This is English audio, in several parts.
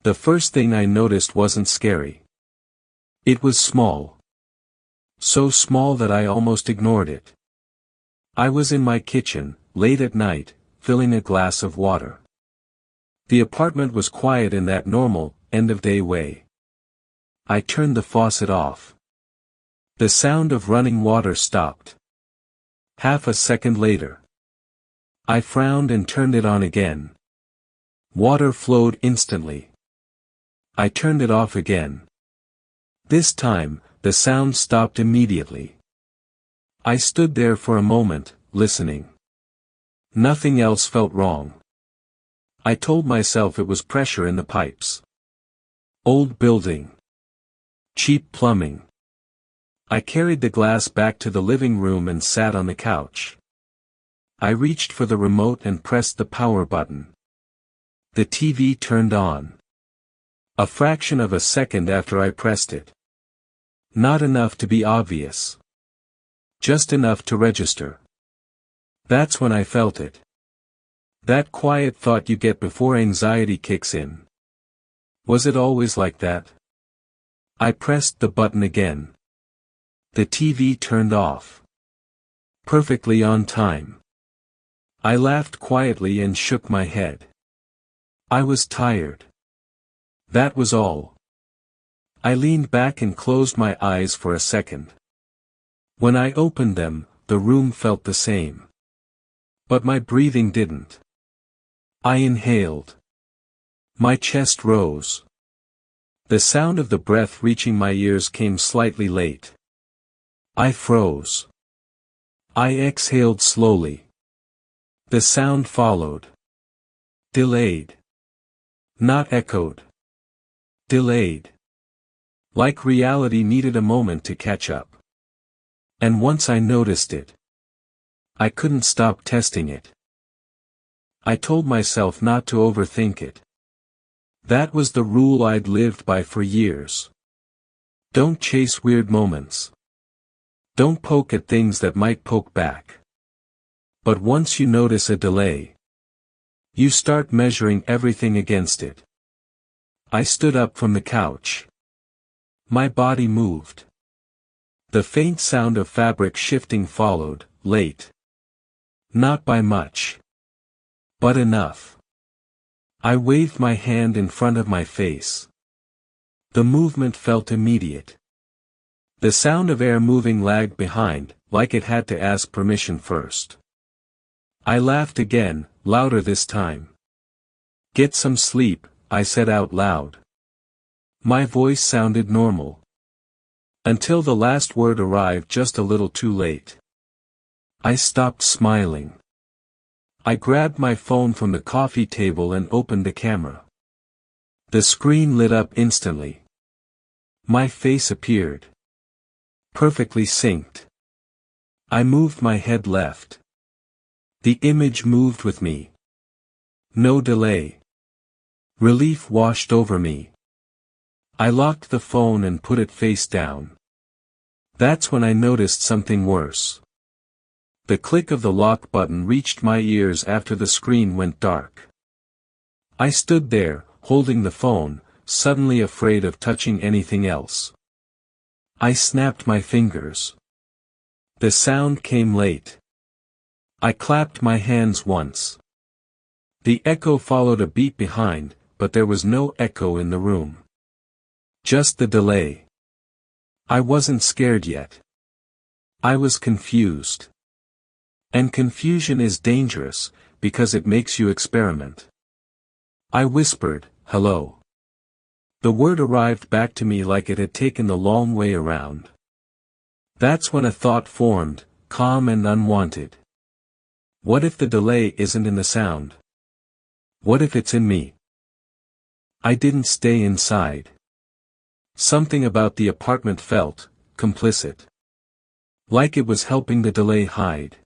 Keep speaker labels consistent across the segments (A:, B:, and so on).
A: The first thing I noticed wasn't scary. It was small. So small that I almost ignored it. I was in my kitchen, late at night, filling a glass of water. The apartment was quiet in that normal, end-of-day way. I turned the faucet off. The sound of running water stopped. Half a second later, I frowned and turned it on again. Water flowed instantly. I turned it off again. This time, the sound stopped immediately. I stood there for a moment, listening. Nothing else felt wrong. I told myself it was pressure in the pipes. Old building. Cheap plumbing. I carried the glass back to the living room and sat on the couch. I reached for the remote and pressed the power button. The TV turned on. A fraction of a second after I pressed it. Not enough to be obvious. Just enough to register. That's when I felt it. That quiet thought you get before anxiety kicks in. Was it always like that? I pressed the button again. The TV turned off. Perfectly on time. I laughed quietly and shook my head. I was tired. That was all. I leaned back and closed my eyes for a second. When I opened them, the room felt the same. But my breathing didn't. I inhaled. My chest rose. The sound of the breath reaching my ears came slightly late. I froze. I exhaled slowly. The sound followed. Delayed. Not echoed. Delayed. Like reality needed a moment to catch up. And once I noticed it, I couldn't stop testing it. I told myself not to overthink it. That was the rule I'd lived by for years. Don't chase weird moments. Don't poke at things that might poke back. But once you notice a delay, you start measuring everything against it. I stood up from the couch. My body moved. The faint sound of fabric shifting followed, late. Not by much. But enough. I waved my hand in front of my face. The movement felt immediate. The sound of air moving lagged behind, like it had to ask permission first. I laughed again, louder this time. Get some sleep, I said out loud. My voice sounded normal. Until the last word arrived just a little too late. I stopped smiling. I grabbed my phone from the coffee table and opened the camera. The screen lit up instantly. My face appeared. Perfectly synced. I moved my head left. The image moved with me. No delay. Relief washed over me. I locked the phone and put it face down. That's when I noticed something worse. The click of the lock button reached my ears after the screen went dark. I stood there, holding the phone, suddenly afraid of touching anything else. I snapped my fingers. The sound came late. I clapped my hands once. The echo followed a beat behind, but there was no echo in the room. Just the delay. I wasn't scared yet. I was confused. And confusion is dangerous, because it makes you experiment. I whispered, "Hello." The word arrived back to me like it had taken the long way around. That's when a thought formed, calm and unwanted. What if the delay isn't in the sound? What if it's in me? I didn't stay inside. Something about the apartment felt complicit. Like it was helping the delay hide.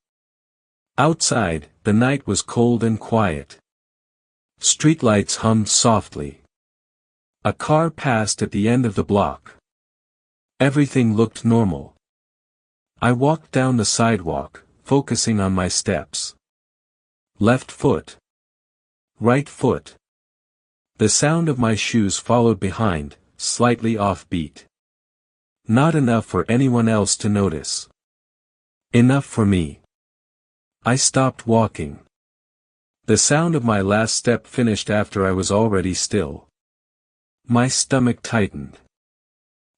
A: Outside, the night was cold and quiet. Streetlights hummed softly. A car passed at the end of the block. Everything looked normal. I walked down the sidewalk, focusing on my steps. Left foot. Right foot. The sound of my shoes followed behind, slightly offbeat. Not enough for anyone else to notice. Enough for me. I stopped walking. The sound of my last step finished after I was already still. My stomach tightened.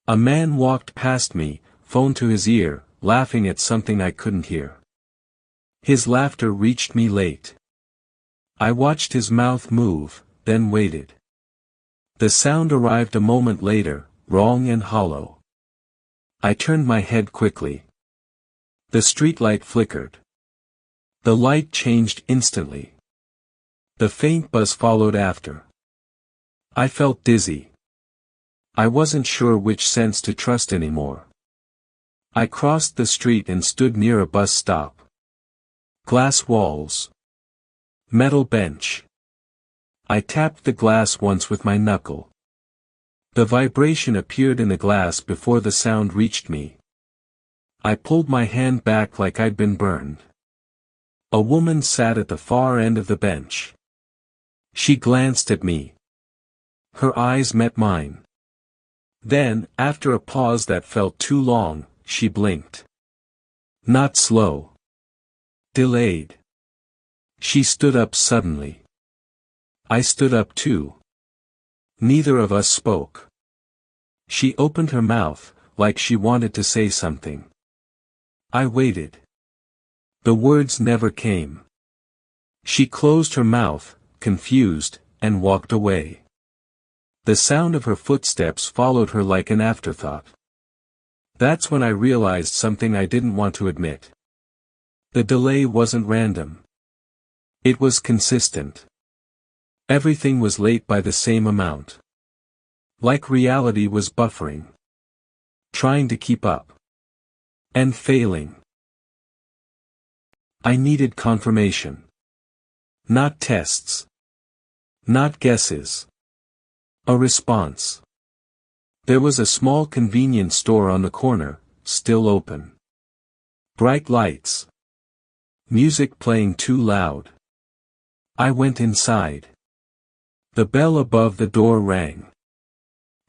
A: A man walked past me, phone to his ear, laughing at something I couldn't hear. His laughter reached me late. I watched his mouth move, then waited. The sound arrived a moment later, wrong and hollow. I turned my head quickly. The streetlight flickered. The light changed instantly. The faint buzz followed after. I felt dizzy. I wasn't sure which sense to trust anymore. I crossed the street and stood near a bus stop. Glass walls. Metal bench. I tapped the glass once with my knuckle. The vibration appeared in the glass before the sound reached me. I pulled my hand back like I'd been burned. A woman sat at the far end of the bench. She glanced at me. Her eyes met mine. Then, after a pause that felt too long, she blinked. Not slow. Delayed. She stood up suddenly. I stood up too. Neither of us spoke. She opened her mouth, like she wanted to say something. I waited. The words never came. She closed her mouth, confused, and walked away. The sound of her footsteps followed her like an afterthought. That's when I realized something I didn't want to admit. The delay wasn't random. It was consistent. Everything was late by the same amount. Like reality was buffering. Trying to keep up. And failing. I needed confirmation. Not tests. Not guesses. A response. There was a small convenience store on the corner, still open. Bright lights. Music playing too loud. I went inside. The bell above the door rang.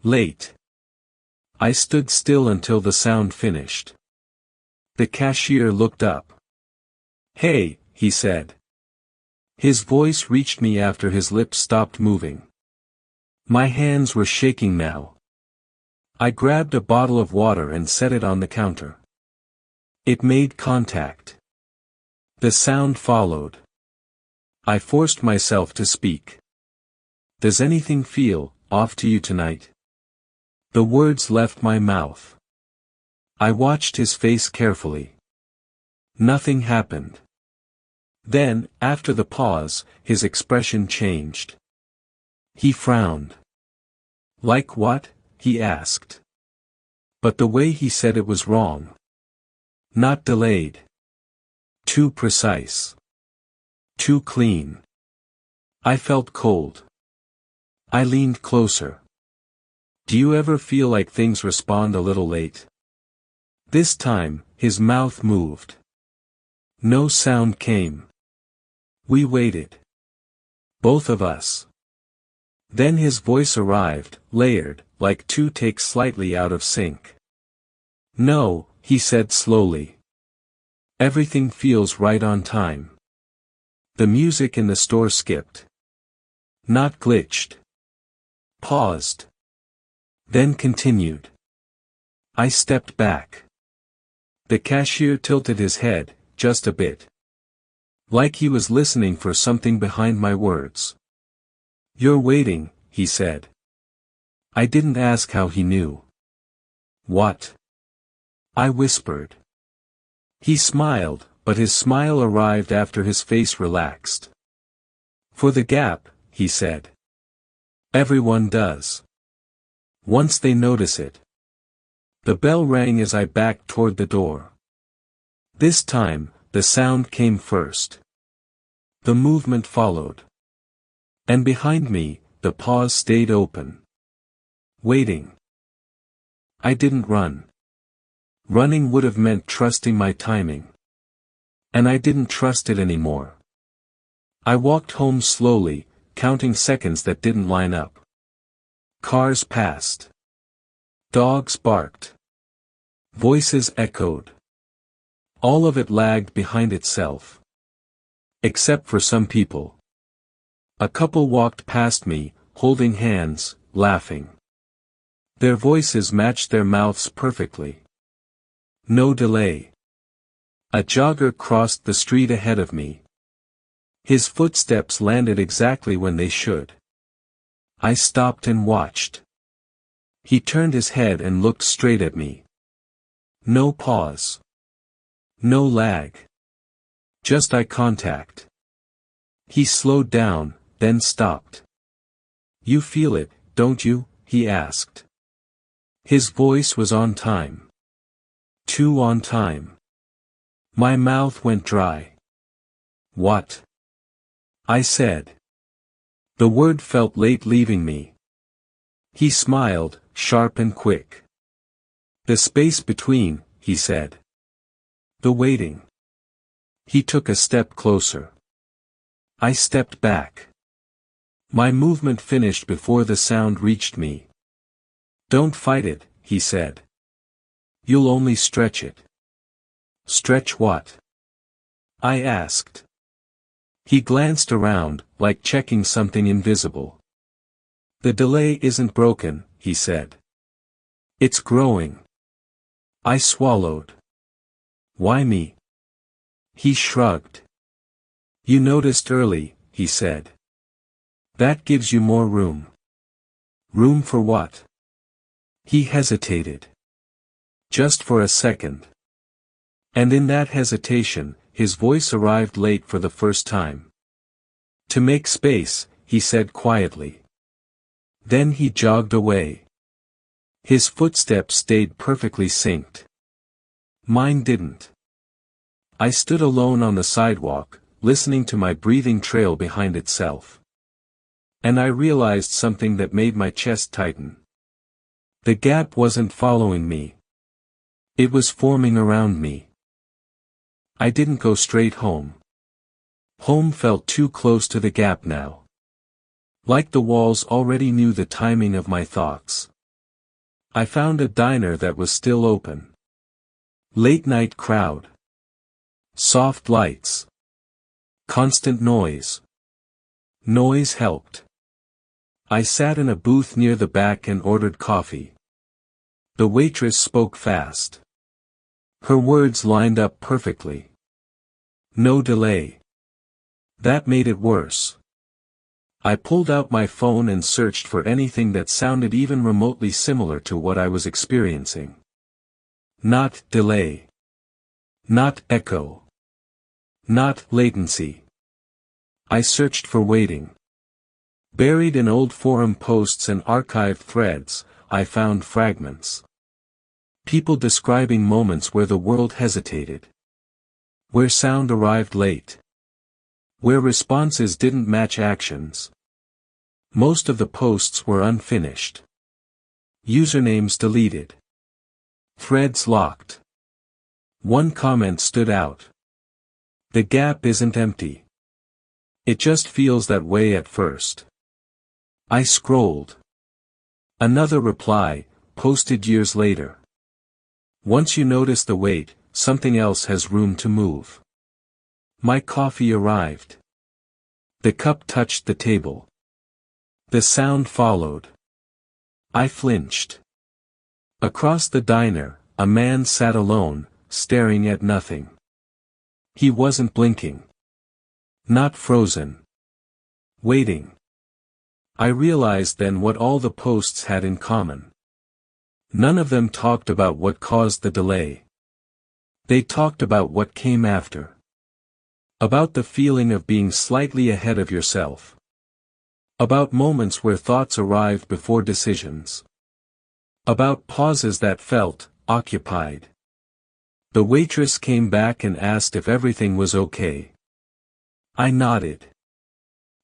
A: Late. I stood still until the sound finished. The cashier looked up. "Hey," he said. His voice reached me after his lips stopped moving. My hands were shaking now. I grabbed a bottle of water and set it on the counter. It made contact. The sound followed. I forced myself to speak. "Does anything feel off to you tonight?" The words left my mouth. I watched his face carefully. Nothing happened. Then, after the pause, his expression changed. He frowned. "Like what?" he asked. But the way he said it was wrong. Not delayed. Too precise. Too clean. I felt cold. I leaned closer. "Do you ever feel like things respond a little late?" This time, his mouth moved. No sound came. We waited. Both of us. Then his voice arrived, layered, like two takes slightly out of sync. "No," he said slowly. "Everything feels right on time." The music in the store skipped. Not glitched. Paused. Then continued. I stepped back. The cashier tilted his head, just a bit. Like he was listening for something behind my words. "You're waiting," he said. I didn't ask how he knew. "What?" I whispered. He smiled, but his smile arrived after his face relaxed. "For the gap," he said. "Everyone does. Once they notice it." The bell rang as I backed toward the door. This time, the sound came first. The movement followed. And behind me, the pause stayed open. Waiting. I didn't run. Running would have meant trusting my timing. And I didn't trust it anymore. I walked home slowly, counting seconds that didn't line up. Cars passed. Dogs barked. Voices echoed. All of it lagged behind itself. Except for some people. A couple walked past me, holding hands, laughing. Their voices matched their mouths perfectly. No delay. A jogger crossed the street ahead of me. His footsteps landed exactly when they should. I stopped and watched. He turned his head and looked straight at me. No pause. No lag. Just eye contact. He slowed down, then stopped. "You feel it, don't you?" he asked. His voice was on time. Too on time. My mouth went dry. "What?" I said. The word felt late leaving me. He smiled, sharp and quick. "The space between," he said. "The waiting." He took a step closer. I stepped back. My movement finished before the sound reached me. "Don't fight it," he said. "You'll only stretch it." "Stretch what?" I asked. He glanced around, like checking something invisible. "The delay isn't broken," he said. "It's growing." I swallowed. "Why me?" He shrugged. "You noticed early," he said. "That gives you more room." "Room for what?" He hesitated. Just for a second. And in that hesitation, his voice arrived late for the first time. "To make space," he said quietly. Then he jogged away. His footsteps stayed perfectly synced. Mine didn't. I stood alone on the sidewalk, listening to my breathing trail behind itself. And I realized something that made my chest tighten. The gap wasn't following me. It was forming around me. I didn't go straight home. Home felt too close to the gap now. Like the walls already knew the timing of my thoughts. I found a diner that was still open. Late night crowd. Soft lights. Constant noise. Noise helped. I sat in a booth near the back and ordered coffee. The waitress spoke fast. Her words lined up perfectly. No delay. That made it worse. I pulled out my phone and searched for anything that sounded even remotely similar to what I was experiencing. Not delay. Not echo. Not latency. I searched for waiting. Buried in old forum posts and archived threads, I found fragments. People describing moments where the world hesitated. Where sound arrived late. Where responses didn't match actions. Most of the posts were unfinished. Usernames deleted. Threads locked. One comment stood out. "The gap isn't empty. It just feels that way at first." I scrolled. Another reply, posted years later. "Once you notice the wait, something else has room to move." My coffee arrived. The cup touched the table. The sound followed. I flinched. Across the diner, a man sat alone, staring at nothing. He wasn't blinking. Not frozen. Waiting. I realized then what all the posts had in common. None of them talked about what caused the delay. They talked about what came after. About the feeling of being slightly ahead of yourself. About moments where thoughts arrived before decisions. About pauses that felt occupied. The waitress came back and asked if everything was okay. I nodded.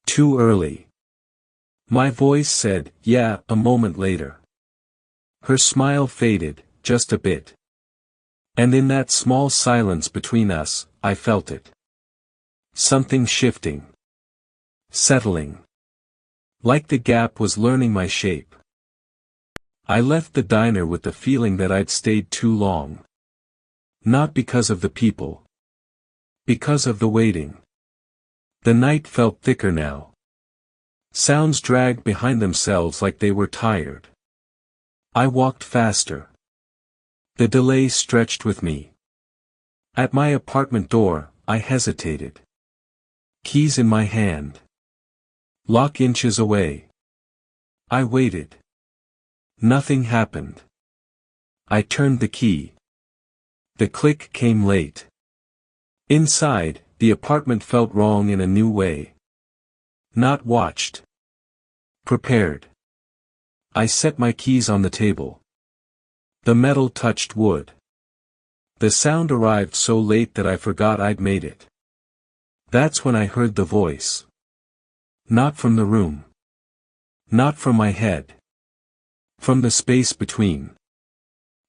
A: Too early. My voice said, "Yeah," a moment later. Her smile faded, just a bit. And in that small silence between us, I felt it. Something shifting. Settling. Like the gap was learning my shape. I left the diner with the feeling that I'd stayed too long. Not because of the people. Because of the waiting. The night felt thicker now. Sounds dragged behind themselves like they were tired. I walked faster. The delay stretched with me. At my apartment door, I hesitated. Keys in my hand. Lock inches away. I waited. Nothing happened. I turned the key. The click came late. Inside, the apartment felt wrong in a new way. Not watched. Prepared. I set my keys on the table. The metal touched wood. The sound arrived so late that I forgot I'd made it. That's when I heard the voice. Not from the room. Not from my head. From the space between.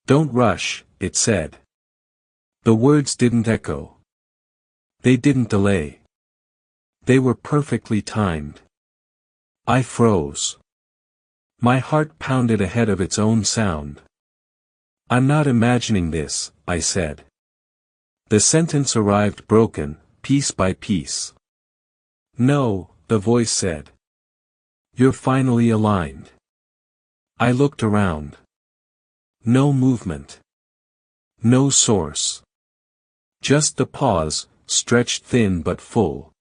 A: Don't rush, it said. The words didn't echo. They didn't delay. They were perfectly timed. I froze. My heart pounded ahead of its own sound. I'm not imagining this, I said. The sentence arrived broken, piece by piece. No, the voice said. You're finally aligned. I looked around. No movement. No source. Just the pause, stretched thin but full.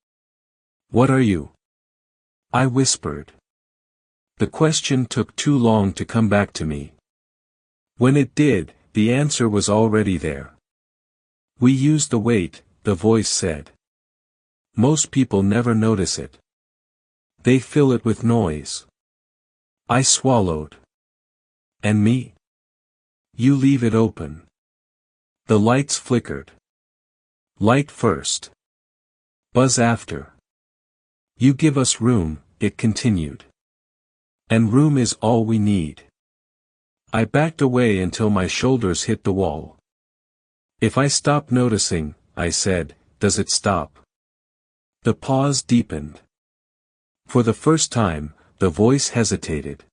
A: What are you? I whispered. The question took too long to come back to me. When it did, the answer was already there. We use the weight, the voice said. Most people never notice it. They fill it with noise. I swallowed. And me? You leave it open. The lights flickered. Light first. Buzz after. You give us room, it continued. And room is all we need. I backed away until my shoulders hit the wall. If I stop noticing, I said, does it stop? The pause deepened. For the first time, the voice hesitated.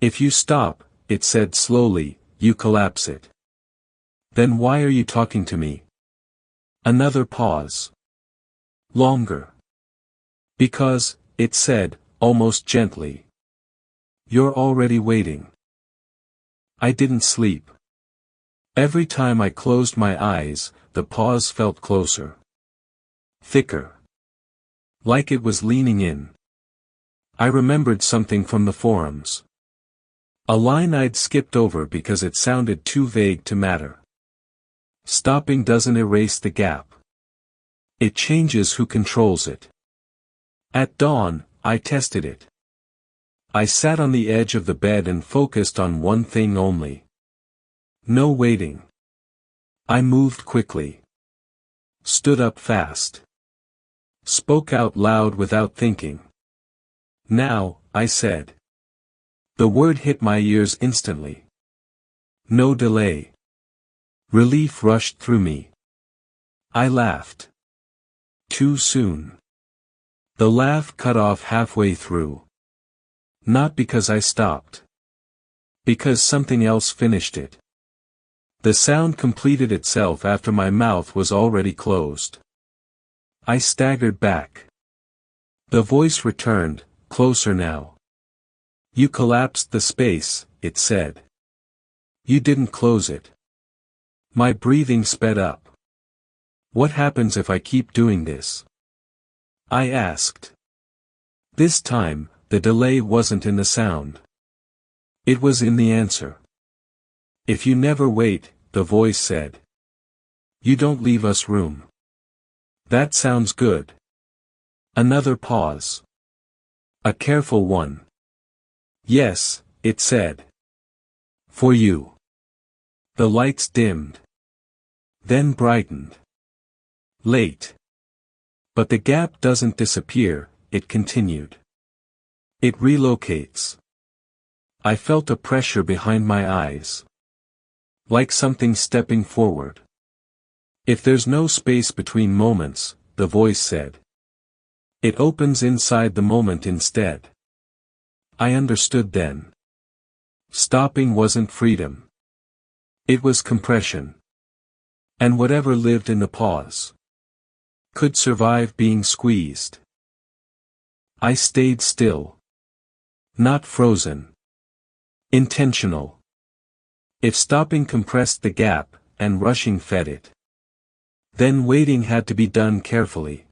A: If you stop, it said slowly, you collapse it. Then why are you talking to me? Another pause. Longer. Because, it said, almost gently. You're already waiting. I didn't sleep. Every time I closed my eyes, the pause felt closer. Thicker. Like it was leaning in. I remembered something from the forums. A line I'd skipped over because it sounded too vague to matter. Stopping doesn't erase the gap. It changes who controls it. At dawn, I tested it. I sat on the edge of the bed and focused on one thing only. No waiting. I moved quickly. Stood up fast. Spoke out loud without thinking. Now, I said. The word hit my ears instantly. No delay. Relief rushed through me. I laughed. Too soon. The laugh cut off halfway through. Not because I stopped. Because something else finished it. The sound completed itself after my mouth was already closed. I staggered back. The voice returned, closer now. You collapsed the space, it said. You didn't close it. My breathing sped up. What happens if I keep doing this? I asked. This time, the delay wasn't in the sound. It was in the answer. If you never wait, the voice said. You don't leave us room. That sounds good. Another pause. A careful one. Yes, it said. For you. The lights dimmed. Then brightened. Late. But the gap doesn't disappear, it continued. It relocates. I felt a pressure behind my eyes. Like something stepping forward. If there's no space between moments, the voice said. It opens inside the moment instead. I understood then. Stopping wasn't freedom. It was compression. And whatever lived in the pause could survive being squeezed. I stayed still. Not frozen. Intentional. If stopping compressed the gap, and rushing fed it, then waiting had to be done carefully.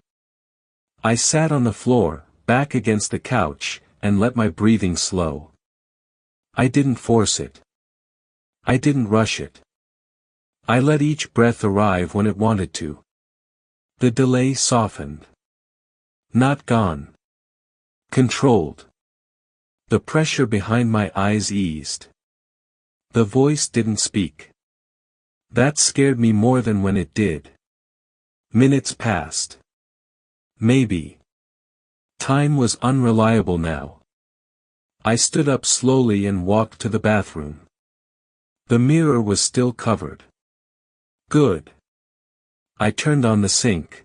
A: I sat on the floor, back against the couch, and let my breathing slow. I didn't force it. I didn't rush it. I let each breath arrive when it wanted to. The delay softened. Not gone. Controlled. The pressure behind my eyes eased. The voice didn't speak. That scared me more than when it did. Minutes passed. Maybe. Time was unreliable now. I stood up slowly and walked to the bathroom. The mirror was still covered. Good. I turned on the sink.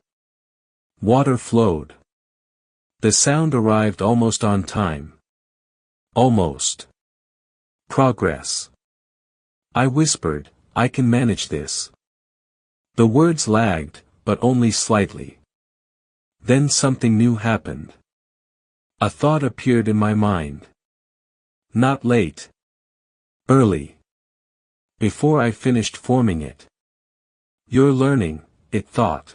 A: Water flowed. The sound arrived almost on time. Almost. Progress. I whispered, I can manage this. The words lagged, but only slightly. Then something new happened. A thought appeared in my mind. Not late. Early. Before I finished forming it. You're learning, it thought.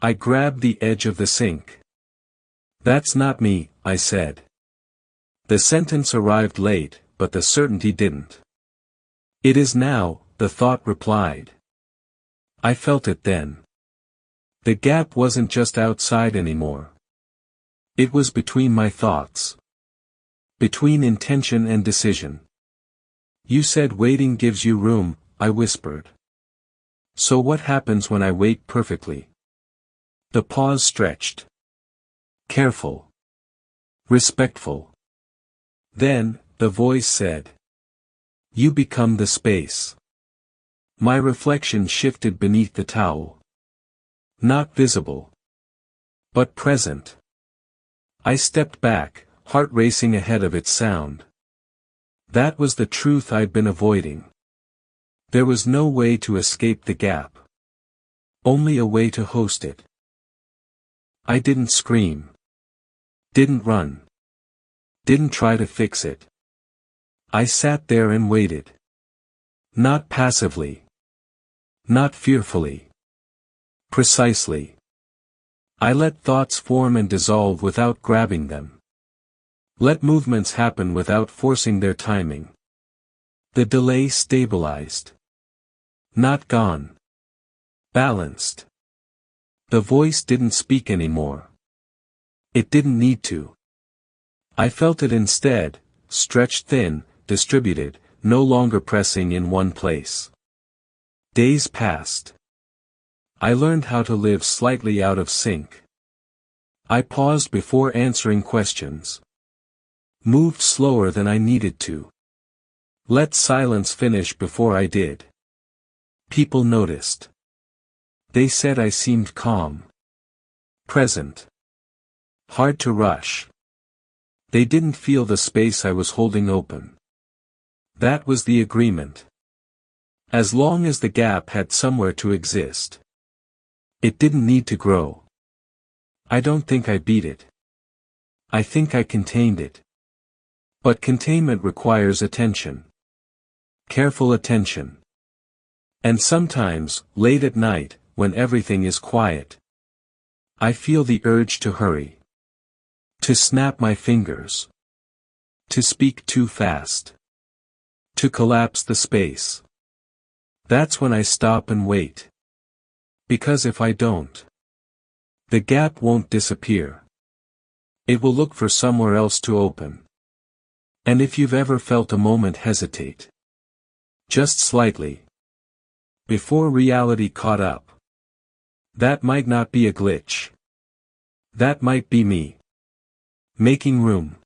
A: I grabbed the edge of the sink. That's not me, I said. The sentence arrived late, but the certainty didn't. It is now, the thought replied. I felt it then. The gap wasn't just outside anymore. It was between my thoughts. Between intention and decision. You said waiting gives you room, I whispered. So what happens when I wait perfectly? The pause stretched. Careful. Respectful. Then, the voice said. You become the space. My reflection shifted beneath the towel. Not visible. But present. I stepped back, heart racing ahead of its sound. That was the truth I'd been avoiding. There was no way to escape the gap. Only a way to host it. I didn't scream. Didn't run. Didn't try to fix it. I sat there and waited. Not passively. Not fearfully. Precisely. I let thoughts form and dissolve without grabbing them. Let movements happen without forcing their timing. The delay stabilized. Not gone. Balanced. The voice didn't speak anymore. It didn't need to. I felt it instead, stretched thin, distributed, no longer pressing in one place. Days passed. I learned how to live slightly out of sync. I paused before answering questions. Moved slower than I needed to. Let silence finish before I did. People noticed. They said I seemed calm. Present. Hard to rush. They didn't feel the space I was holding open. That was the agreement. As long as the gap had somewhere to exist. It didn't need to grow. I don't think I beat it. I think I contained it. But containment requires attention. Careful attention. And sometimes, late at night, when everything is quiet, I feel the urge to hurry. To snap my fingers. To speak too fast. To collapse the space. That's when I stop and wait. Because if I don't, the gap won't disappear. It will look for somewhere else to open. And if you've ever felt a moment hesitate, just slightly, before reality caught up, that might not be a glitch. That might be me. Making room.